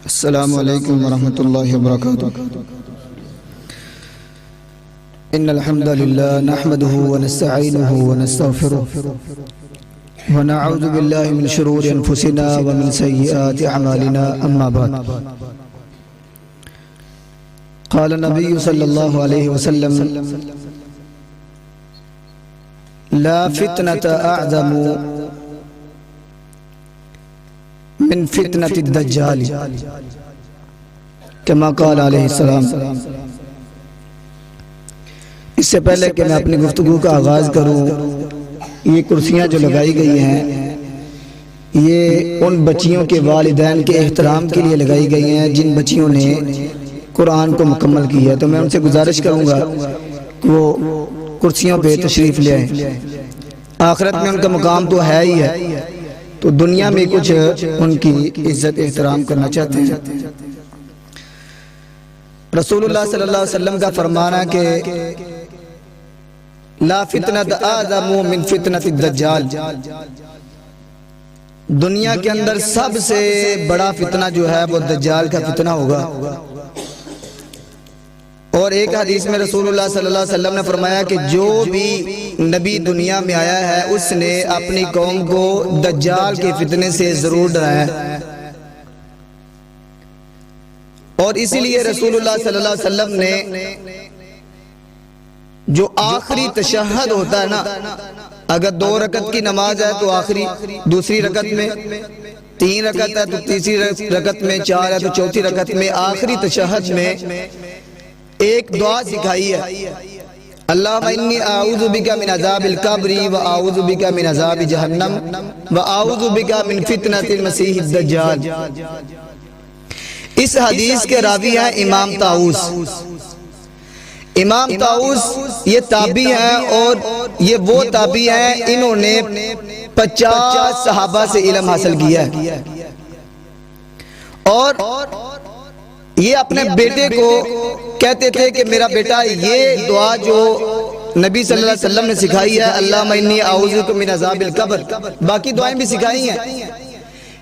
السلام علیکم ورحمۃ اللہ وبرکاتہ ان الحمد للہ نحمده ونستعینه ونستغفره ونعوذ باللہ من شرور انفسنا ومن سیئات اعمالنا اما بعد قال النبی صلی اللہ علیہ وسلم لا فتنة اعظم من فتنة الدجال کما قال علیہ السلام۔ اس سے پہلے کہ میں اپنی گفتگو کا آغاز کروں، یہ کرسیاں جو لگائی گئی ہیں یہ ان بچیوں کے والدین کے احترام کے لیے لگائی گئی ہیں جن بچیوں نے قرآن کو مکمل کی ہے، تو میں ان سے گزارش کروں گا کہ وہ کرسیوں پہ تشریف لے آئیں۔ آخرت میں ان کا مقام تو ہے ہی ہے، تو دنیا میں کچھ ان کی عزت احترام کرنا چاہتے ہیں۔ رسول اللہ صلی اللہ علیہ وسلم کا فرمانا کہ لا فتنة اعظم من فتنة الدجال، دنیا کے اندر سب سے بڑا فتنہ جو ہے وہ دجال کا فتنہ ہوگا۔ اور ایک حدیث میں رسول اللہ صلی اللہ علیہ وسلم نے فرمایا کہ جو بھی نبی دنیا میں آیا ہے اس نے اپنی قوم کو دجال کے فتنے سے ضرور ڈرایا ہے، اور اسی لیے رسول اللہ صلی اللہ علیہ وسلم نے جو آخری تشہد ہوتا ہے نا، اگر 2 رکعت کی نماز ہے تو آخری دوسری رکعت میں، 3 رکعت ہے تو تیسری رکعت میں، 4 ہے تو چوتھی رکعت میں، آخری تشہد میں ایک دعا سکھائی ہے، اللہم انی اعوذ بک من عذاب القبر واعوذ بک من عذاب جہنم واعوذ بک من فتنة المسیح الدجال۔ اس حدیث کے راوی ہیں امام طاؤس۔ امام طاؤس یہ تابعی ہیں، اور یہ وہ تابعی ہیں انہوں نے 50 صحابہ سے علم حاصل کیا ہے، اور یہ اپنے بیٹے کو کہتے تھے کہ میرا بیٹا یہ دعا جو نبی صلی اللہ علیہ وسلم نے سکھائی ہے، اللہم انی اعوذ بک من عذاب القبر، باقی دعائیں بھی سکھائی ہیں،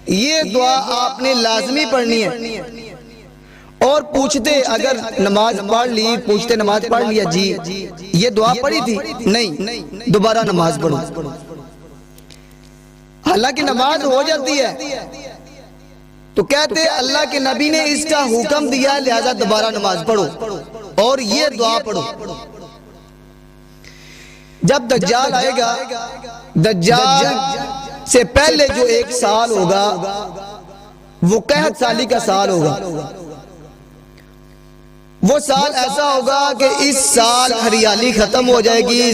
یہ دعا آپ نے لازمی پڑھنی ہے۔ اور پوچھتے اگر نماز پڑھ لی، پوچھتے نماز پڑھ لیا جی یہ دعا پڑھی تھی؟ نہیں، دوبارہ نماز پڑھو، حالانکہ نماز ہو جاتی ہے، تو کہتے اللہ کے نبی نے اس کا حکم دیا لہذا دوبارہ نماز پڑھو اور یہ دعا پڑھو۔ جب دجال آئے گا، دجال سے پہلے جو 1 سال ہوگا وہ 61 سالی کا سال ہوگا۔ وہ سال ایسا ہوگا کہ اس سال ہریالی ختم ہو جائے گی،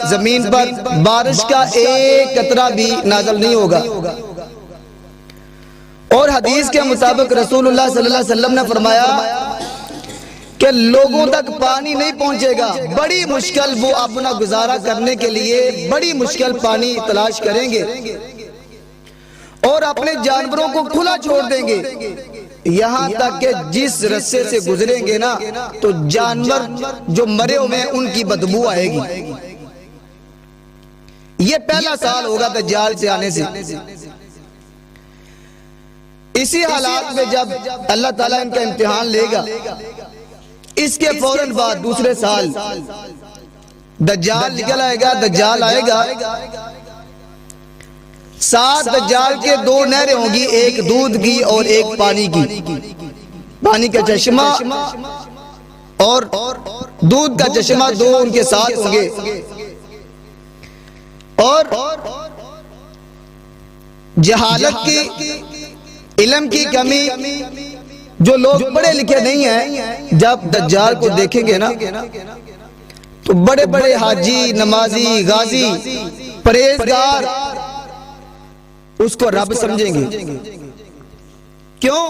زمین پر بارش کا ایک قطرہ بھی نازل نہیں ہوگا، اور حدیث کے مطابق رسول اللہ صلی اللہ علیہ وسلم نے فرمایا کہ لوگوں تک پانی نہیں پہنچے گا، بڑی مشکل وہ اپنا گزارا کرنے کے لیے بڑی مشکل پانی تلاش کریں گے، اور اپنے جانوروں کو کھلا چھوڑ دیں گے، یہاں تک کہ جس رستے سے گزریں گے نا تو جانور جو مرے ہوئے ہیں ان کی بدبو آئے گی۔ یہ پہلا سال ہوگا دجال سے آنے سے۔ اسی حالات میں جب اللہ تعالیٰ ان کا امتحان لے گا، اس کے فوراً بعد دوسرے سال دجال نکل آئے گا، دجال آئے گا، 7 دجال کے 2 نہریں ہوں گی، ایک دودھ کی اور ایک پانی کی، پانی کا چشمہ اور دودھ کا چشمہ 2 ان کے ساتھ ہوں گے، اور جہالت کی، علم کی کمی، جو لوگ پڑھے لکھے نہیں ہیں جب دجال کو دیکھیں گے نا تو بڑے بڑے حاجی، نمازی، غازی، پرہیزگار اس کو رب سمجھیں گے۔ کیوں؟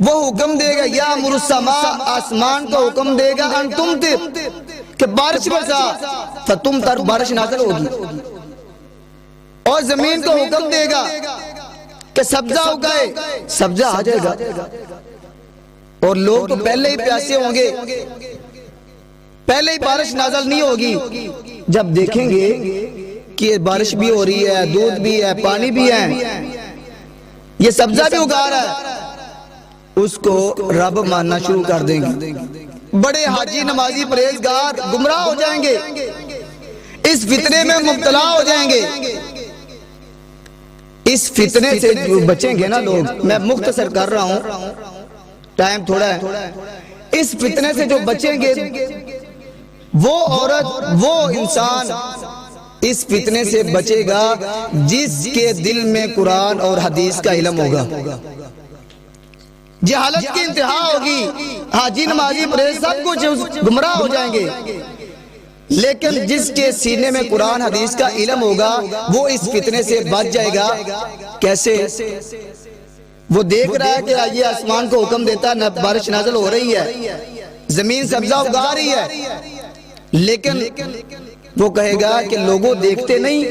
وہ حکم دے گا یا امر السماء، آسمان کو حکم دے گا ان تمطر، کہ بارش برسا، فتمطر، بارش نازل ہوگی، اور زمین کو حکم دے گا کہ سبزہ اگائے، سبزہ آ جائے گا، اور لوگ تو پہلے ہی پیاسے ہوں گے، پہلے ہی بارش نازل نہیں ہوگی، جب دیکھیں گے کہ بارش بھی ہو رہی ہے، دودھ بھی ہے، پانی بھی ہے، یہ سبزہ بھی اگا رہا ہے، اس کو رب ماننا شروع کر دیں گے. بڑے حاجی نمازی پرہیزگار گمراہ ہو جائیں گے، اس فتنے میں مبتلا ہو جائیں گے. اس فتنے سے جو بچیں گے نا لوگ، میں مختصر کر رہا ہوں، ٹائم تھوڑا ہے، اس فتنے سے جو بچیں گے وہ عورت وہ انسان اس فتنے سے بچے گا جس کے دل میں قرآن اور حدیث کا علم ہوگا. جہالت کی انتہا ہوگی، حاجی نمازی پرہیز سب کچھ گمراہ ہو جائیں گے، لیکن جس کے سینے میں قرآن حدیث کا علم ہوگا وہ اس فتنے سے بچ جائے گا. کیسے؟ وہ دیکھ رہا ہے کہ یہ آسمان کو حکم دیتا ہے، بارش نازل ہو رہی ہے، زمین سبزہ اگا رہی ہے، لیکن وہ کہے گا کہ لوگوں دیکھتے نہیں،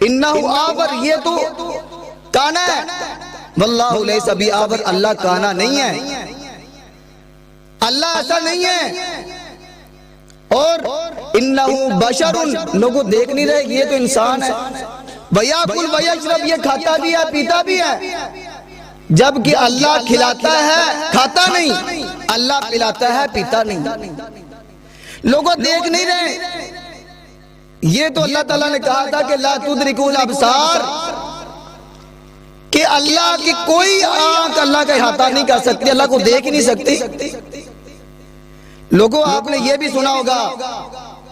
انہو آور، یہ تو کانا ہے، واللہ لیس بی آور، اللہ کانا نہیں ہے، اللہ ایسا نہیں ہے. اور انہو بشر، لوگوں دیکھ نہیں رہے یہ تو انسان ہے. ویاکل ویشرب، یہ کھاتا بھی ہے پیتا بھی ہے، جبکہ اللہ کھلاتا ہے کھاتا نہیں، اللہ پلاتا ہے پیتا نہیں. لوگوں دیکھ نہیں رہے. یہ تو اللہ تعالیٰ نے کہا تھا کہ لا تدرکوا الابصار، کہ اللہ کی کوئی آنکھ اللہ کا احاطہ نہیں کر سکتی، اللہ کو دیکھ نہیں سکتی. لوگوں آپ نے یہ بھی سنا ہوگا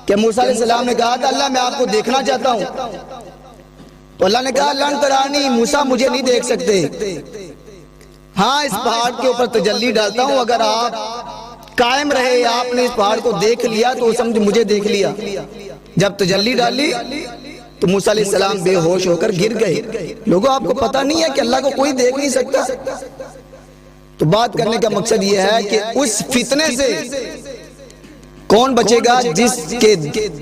کہ موسیٰ علیہ السلام نے کہا تھا اللہ میں آپ کو دیکھنا چاہتا ہوں، تو اللہ نے کہا لن ترانی، موسیٰ مجھے نہیں دیکھ سکتے، ہاں اس پہاڑ کے اوپر تجلی ڈالتا ہوں، اگر آپ قائم رہے، آپ نے اس پہاڑ کو دیکھ لیا تو سمجھ مجھے دیکھ لیا. جب تجلی ڈالی تو موسیٰ علیہ السلام بے ہوش ہو کر گر گئے. لوگوں آپ کو پتہ نہیں ہے کہ اللہ کو کوئی دیکھ نہیں سکتا. تو بات کرنے کا مقصد یہ ہے کہ اس فتنے سے کون بچے گا؟ جس کے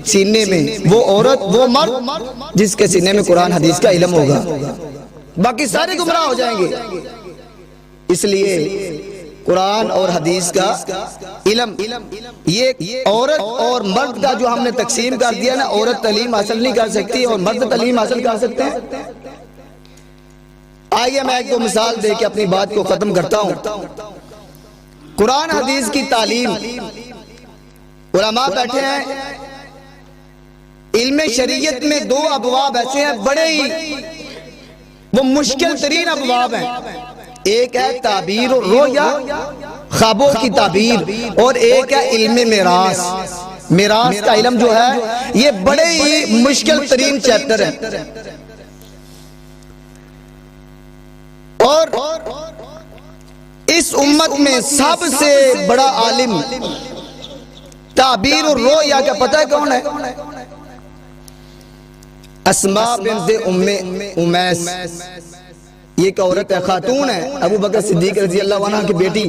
سینے میں، وہ عورت وہ مرد جس کے سینے میں قرآن حدیث کا علم ہوگا، باقی سارے گمراہ ہو جائیں گے. اس لیے قرآن اور حدیث کا علم، یہ عورت اور مرد کا جو ہم نے تقسیم کر دیا نا، عورت تعلیم حاصل نہیں کر سکتی اور مرد تعلیم حاصل کر سکتے ہیں. آئیے میں ایک دو مثال دے کے اپنی بات کو ختم کرتا ہوں. قرآن حدیث کی تعلیم، علماء بیٹھے ہیں، علم شریعت میں دو ابواب ایسے ہیں بڑے ہی وہ مشکل ترین ابواب ہیں. ایک ہے تعبیر و رؤیا، خوابوں کی تعبیر، اور ایک ہے علم میراث. میراث کا علم جو ہے یہ بڑے ہی مشکل ترین چیپٹر ہے. اور اس امت میں سب سے بڑا عالم تعبیر و رؤیا کا پتہ ہے کون ہے؟ اسماء بنت ام امیس. یہ ایک عورت ہے، خاتون ہے، ابو بکر صدیق رضی اللہ عنہ کی بیٹی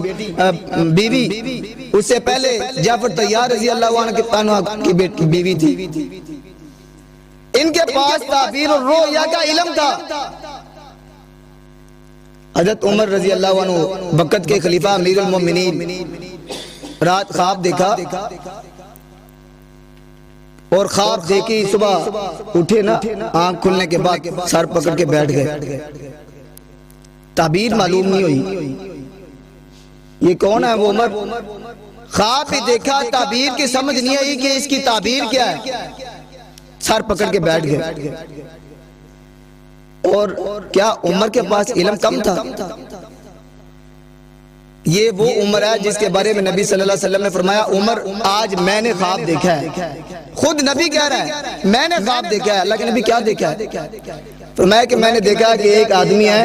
بیوی. اس سے پہلے جعفر طیار رضی اللہ عنہ کی بیوی تھی. ان کے پاس تعبیر و رؤیا کا علم تھا. حضرت عمر رضی اللہ عنہ وقت کے خلیفہ امیر المومنین رات خواب دیکھا، اور خواب دیکھی صبح اٹھے نا، آنکھ کھلنے کے بعد سر پکڑ کے بیٹھ گئے. تعبیر معلوم نہیں ہوئی یہ کون ہے. وہ عمر خواب بھی دیکھا، تعبیر کی سمجھ نہیں آئی کہ اس کی تعبیر کیا ہے، سر پکڑ کے بیٹھ گئے. اور کیا عمر کے پاس علم کم تھا؟ یہ وہ عمر ہے جس کے بارے میں نبی صلی اللہ علیہ وسلم نے فرمایا عمر آج میں نے خواب دیکھا ہے. خود نبی کہہ رہا ہے میں نے خواب دیکھا ہے. اللہ کے نبی کیا دیکھا ہے؟ فرمایا کہ میں نے دیکھا کہ ایک آدمی ہے،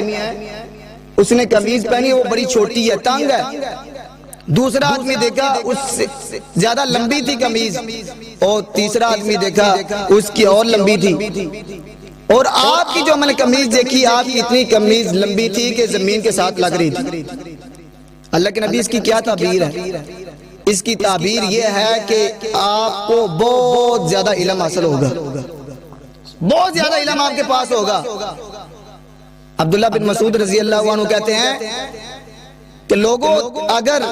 اس نے قمیض پہنی، وہ بڑی چھوٹی ہے، تنگ ہے. دوسرا آدمی دیکھا اس سے زیادہ لمبی تھی قمیض، اور تیسرا آدمی دیکھا اس کی اور لمبی تھی. اور آپ کی جو میں نے قمیض دیکھی، آپ کی اتنی قمیض لمبی تھی کہ زمین کے ساتھ لگ رہی تھی. اللہ کے نبی اس کی کیا تعبیر ہے؟ اس کی تعبیر یہ ہے کہ آپ کو بہت زیادہ علم حاصل ہوگا، بہت زیادہ علم آپ کے پاس ہوگا. عبداللہ بن مسعود رضی اللہ عنہ کہتے ہیں کہ لوگوں اگر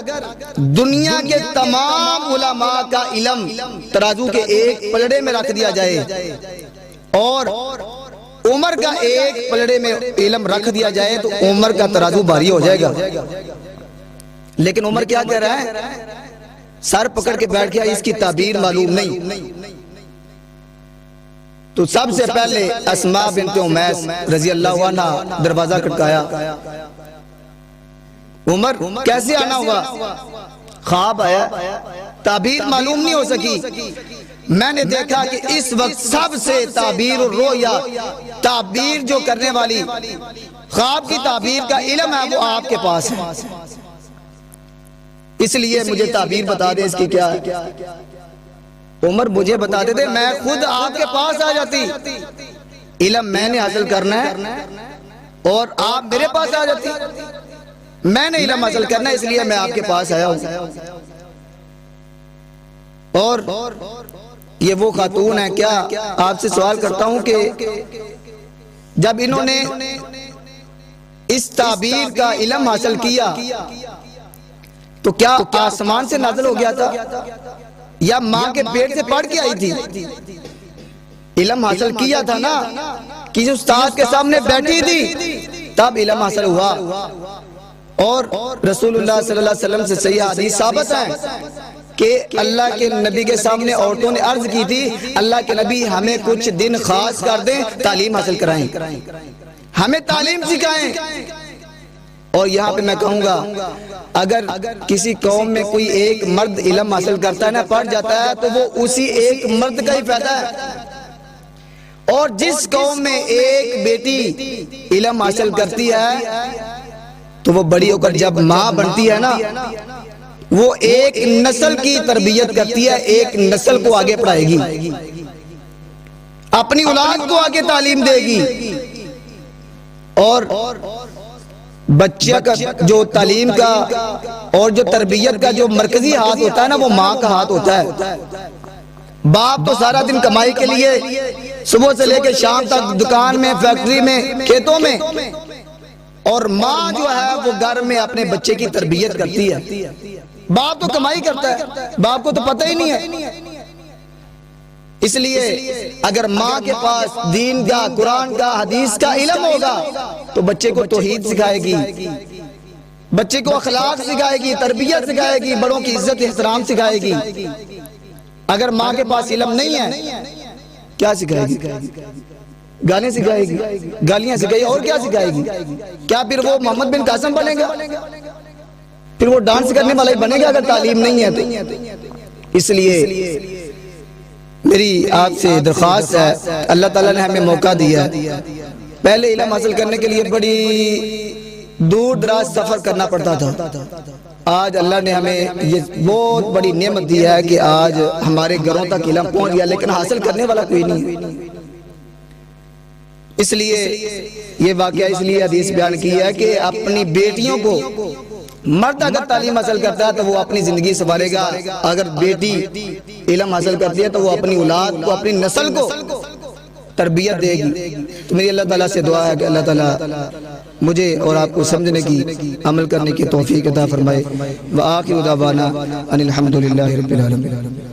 دنیا کے تمام علماء کا علم ترازو کے ایک پلڑے میں رکھ دیا جائے اور عمر کا ایک پلڑے میں علم رکھ دیا جائے تو عمر کا ترازو بھاری ہو جائے گا. لیکن عمر کیا کہہ رہا ہے؟ سر پکڑ کے بیٹھ گیا، اس کی تعبیر معلوم نہیں۔ تو سب سے پہلے اسماء بنت امیس رضی اللہ عنہ دروازہ کھٹکایا۔ عمر کیسے آنا ہوا؟ خواب آیا، تعبیر معلوم نہیں ہو سکی۔ میں نے دیکھا کہ اس وقت سب سے تعبیر الرؤیا، تعبیر جو کرنے والی، خواب کی تعبیر کا علم ہے، وہ آپ کے پاس ہے، اس لیے مجھے تعبیر بتا دے اس کی کیا ہے۔ عمر مجھے بتا دے میں خود آپ کے پاس آ جاتی، علم میں نے حاصل کرنا ہے اور آپ میرے پاس آ جاتی۔ میں نے علم حاصل کرنا ہے، اس لیے میں آپ کے پاس آیا ہوں۔ اور یہ وہ خاتون ہے، کیا آپ سے سوال کرتا ہوں کہ جب انہوں نے اس تعبیر کا علم حاصل کیا تو کیا آسمان سے نازل ہو گیا تھا یا ماں کے پیٹ سے پڑھ کے آئی تھی؟ علم حاصل کیا تھا نا، کسی استاد کے سامنے بیٹھی تھی تب علم حاصل ہوا۔ اور رسول اللہ صلی اللہ علیہ وسلم سے صحیح حدیث ثابت ہے کہ اللہ کے نبی کے سامنے عورتوں نے عرض کی تھی، اللہ کے نبی ہمیں کچھ دن خاص کر دیں، تعلیم حاصل کرائیں، ہمیں تعلیم سکھائیں۔ اور یہاں پہ میں کہوں گا اگر کسی قوم میں کوئی ایک مرد علم حاصل کرتا ہے نا، پڑھ جاتا ہے، تو وہ اسی ایک مرد کا ہی فائدہ ہے۔ اور جس قوم میں ایک بیٹی علم حاصل کرتی ہے تو وہ بڑی ہو کر جب ماں بنتی ہے نا، وہ ایک نسل کی تربیت کرتی ہے، ایک نسل کو آگے پڑھائے گی، اپنی اولاد کو آگے تعلیم دے گی۔ اور بچہ کا جو تعلیم کا اور جو تربیت کا جو مرکزی ہاتھ ہوتا ہے نا، وہ ماں کا ہاتھ ہوتا ہے۔ باپ تو سارا دن کمائی کے لیے صبح سے لے کے شام تک دکان میں، فیکٹری میں، کھیتوں میں، اور ماں جو ہے وہ گھر میں اپنے بچے کی تربیت کرتی ہے۔ باپ تو کمائی کرتا ہے، باپ کو تو پتہ ہی نہیں ہے۔ اس لیے اگر ماں کے پاس دین کا، قرآن کا، حدیث کا علم ہوگا تو بچے کو توحید سکھائے گی، بچے کو اخلاق سکھائے گی، تربیت سکھائے گی، بڑوں کی عزت احترام سکھائے گی۔ اگر ماں کے پاس علم نہیں ہے کیا سکھائے گی؟ گانے سکھائے گی، گالیاں سکھائے گی، اور کیا سکھائے گی؟ کیا پھر وہ محمد بن قاسم بنے گا؟ پھر وہ ڈانس کرنے والا ہی بنے گا اگر تعلیم نہیں ہے تو۔ اس لیے میری آپ سے درخواست ہے، اللہ تعالیٰ نے ہمیں موقع دیا ہے، پہلے علم حاصل کرنے کے لیے بڑی دور دراز سفر کرنا پڑتا تھا۔ آج اللہ نے ہمیں یہ بہت بڑی نعمت دی ہے کہ آج ہمارے گھروں تک علم پہنچ گیا، لیکن حاصل کرنے والا کوئی نہیں۔ اس لیے یہ واقعہ اس لیے حدیث بیان کی ہے کہ اپنی بیٹیوں کو، مرد اگر تعلیم حاصل کرتا ہے تو وہ اپنی زندگی سنوارے گا، اگر بیٹی علم حاصل کرتی ہے تو وہ اپنی اولاد کو، اپنی نسل کو تربیت دے گی۔ تو میری اللہ تعالیٰ سے دعا ہے کہ اللہ تعالیٰ مجھے اور آپ کو سمجھنے کی، عمل کرنے کی توفیق عطا فرمائے۔ وآخر دعوانا ان الحمد للہ رب العالمین۔